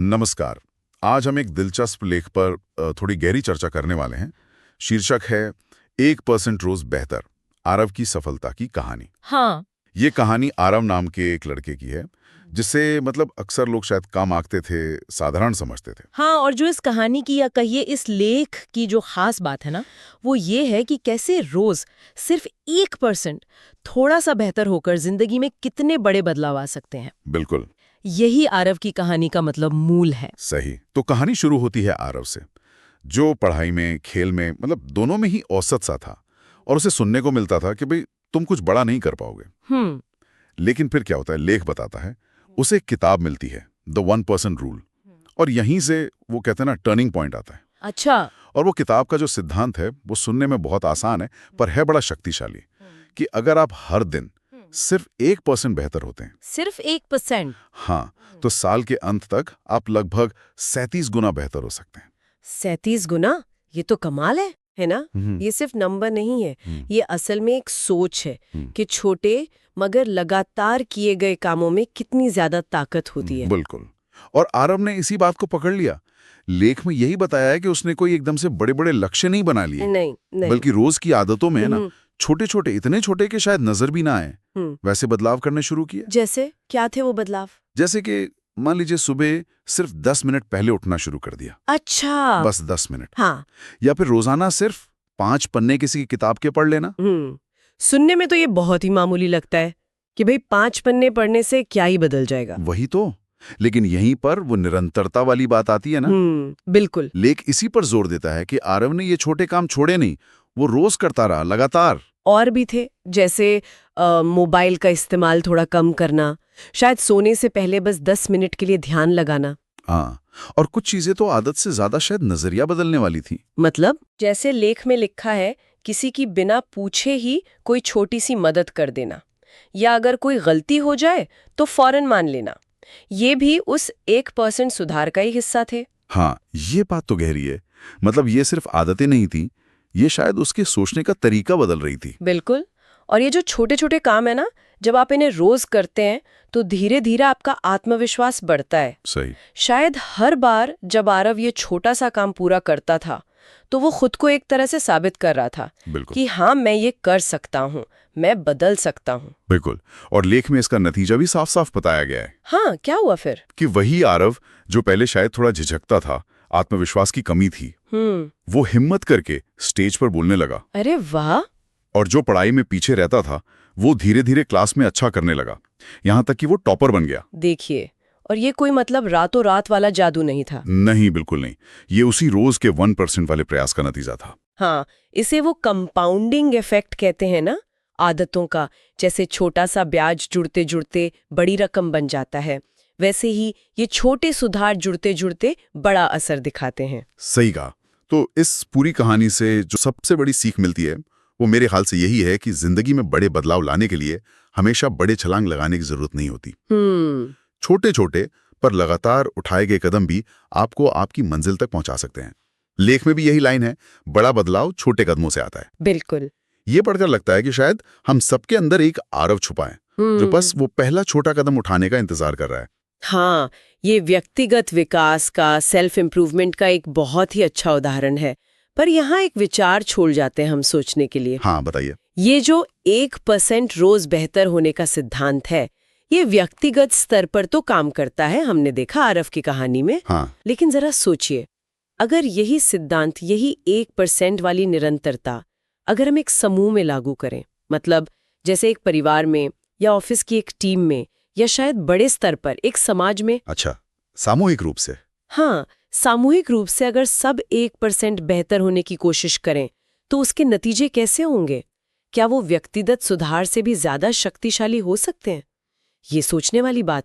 नमस्कार। आज हम एक दिलचस्प लेख पर थोड़ी गहरी चर्चा करने वाले हैं। शीर्षक है 1% रोज बेहतर, आरव की सफलता की कहानी। हाँ। ये कहानी आरव नाम के एक लड़के की है, जिसे मतलब अक्सर लोग शायद कम आंकते थे, साधारण समझते थे। हाँ, और जो इस कहानी की या कहिए इस लेख की जो खास बात है ना, वो ये है कि कैसे रोज सिर्फ 1% थोड़ा सा बेहतर होकर जिंदगी में कितने बड़े बदलाव आ सकते हैं। बिल्कुल यही आरव की कहानी का मतलब मूल है। सही। तो कहानी शुरू होती है आरव से, जो पढ़ाई में, खेल में, मतलब दोनों में ही औसत सा था, और उसे सुनने को मिलता था कि भाई तुम कुछ बड़ा नहीं कर पाओगे। लेकिन फिर क्या होता है, लेख बताता है उसे एक किताब मिलती है, द 1% रूल, और यहीं से वो कहते हैं ना, टर्निंग पॉइंट आता है। अच्छा। और वो किताब का जो सिद्धांत है वो सुनने में बहुत आसान है, पर है बड़ा शक्तिशाली, कि अगर आप हर दिन सिर्फ 1% बेहतर होते हैं, सिर्फ 1%? हाँ, तो साल के अंत तक आप लगभग 37 गुना बेहतर हो सकते हैं। 37 गुना? ये तो कमाल है ना? ये सिर्फ नंबर नहीं है, ये असल में एक सोच है कि छोटे मगर लगातार किए गए कामों में कितनी ज्यादा ताकत होती है। बिल्कुल। और आरव ने इसी बात को पकड़ लिया। लेख में यही बताया है कि उसने कोई एकदम से बड़े बड़े लक्ष्य नहीं बना लिए, नहीं। बल्कि रोज की आदतों में है ना, छोटे छोटे, इतने छोटे कि शायद नजर भी ना आए, वैसे बदलाव करने शुरू किए। जैसे क्या थे वो बदलाव? जैसे कि मान लीजिए सुबह सिर्फ 10 मिनट पहले उठना शुरू कर दिया। अच्छा। बस 10 मिनट। हाँ। या फिर रोजाना सिर्फ 5 पन्ने किसी की किताब के पढ़ लेना। सुनने में तो ये बहुत ही मामूली लगता है कि भाई 5 पन्ने पढ़ने से क्या ही बदल जाएगा। वही तो, लेकिन यहीं पर वो निरंतरता वाली बात आती है ना। बिल्कुल। लेख इसी पर जोर देता है कि आरव ने ये छोटे काम छोड़े नहीं, वो रोज करता रहा, लगातार। और भी थे, जैसे मोबाइल का इस्तेमाल थोड़ा कम करना, शायद सोने से पहले बस 10 मिनट के लिए ध्यान लगाना। हाँ, और कुछ चीजें तो आदत से ज्यादा शायद नजरिया बदलने वाली थी। मतलब जैसे लेख में लिखा है, किसी की बिना पूछे ही कोई छोटी सी मदद कर देना, या अगर कोई गलती हो जाए तो फौरन मान लेना। ये भी उस 1% सुधार का ही हिस्सा थे। हाँ, ये बात तो गहरी है। मतलब ये सिर्फ आदतें नहीं थी, ये शायद उसके सोचने का तरीका बदल रही थी। बिल्कुल। और ये जो छोटे छोटे काम है ना, जब आप इन्हें रोज करते हैं तो धीरे धीरे आपका आत्मविश्वास बढ़ता है। सही। शायद हर बार जब आरव ये छोटा सा काम पूरा करता था, तो वो खुद को एक तरह से साबित कर रहा था कि हाँ, मैं ये कर सकता हूँ, मैं बदल सकता हूँ। बिल्कुल। और लेख में इसका नतीजा भी साफ साफ बताया गया है। हाँ, क्या हुआ फिर? कि वही आरव जो पहले शायद थोड़ा झिझकता था, आत्मविश्वास की कमी थी, वो हिम्मत करके स्टेज पर बोलने लगा। अरे वाह! और जो पढ़ाई में पीछे रहता था, वो धीरे धीरे क्लास में अच्छा करने लगा, यहाँ तक कि वो टॉपर बन गया। देखिए, और ये कोई मतलब रातों रात वाला जादू नहीं था। नहीं, बिल्कुल नहीं। ये उसी रोज के 1% वाले प्रयास का नतीजा था। हाँ, इसे वो कंपाउंडिंग इफेक्ट कहते हैं ना, आदतों का। जैसे छोटा सा ब्याज जुड़ते जुड़ते बड़ी रकम बन जाता है, वैसे ही ये छोटे सुधार जुड़ते जुड़ते बड़ा असर दिखाते हैं। सही कहा। तो इस पूरी कहानी से जो सबसे बड़ी सीख मिलती है, वो मेरे ख्याल से यही है कि जिंदगी में बड़े बदलाव लाने के लिए हमेशा बड़े छलांग लगाने की जरूरत नहीं होती। छोटे छोटे पर लगातार उठाए गए कदम भी आपको आपकी मंजिल तक पहुंचा सकते हैं। लेख में भी यही लाइन है, बड़ा बदलाव छोटे कदमों से आता है। बिल्कुल। ये पढ़कर लगता है कि शायद हम सबके अंदर एक आरव छुपा है, जो बस वो पहला छोटा कदम उठाने का इंतजार कर रहा है। हाँ, ये व्यक्तिगत विकास का, सेल्फ इम्प्रूवमेंट का एक बहुत ही अच्छा उदाहरण है। पर यहाँ एक विचार छोड़ जाते हैं हम सोचने के लिए। हाँ, बताइए। ये जो 1% रोज बेहतर होने का सिद्धांत है, ये व्यक्तिगत स्तर पर तो काम करता है, हमने देखा आरव की कहानी में। हाँ। लेकिन जरा सोचिए, अगर यही सिद्धांत, यही 1% वाली निरंतरता अगर हम एक समूह में लागू करें, मतलब जैसे एक परिवार में, या ऑफिस की एक टीम में, या शायद बड़े स्तर पर एक समाज में। अच्छा, सामूहिक रूप से? हाँ, सामूहिक रूप से अगर सब 1% बेहतर होने की कोशिश करें, तो उसके नतीजे कैसे होंगे? क्या वो व्यक्तिगत सुधार से भी ज्यादा शक्तिशाली हो सकते हैं? ये सोचने वाली बात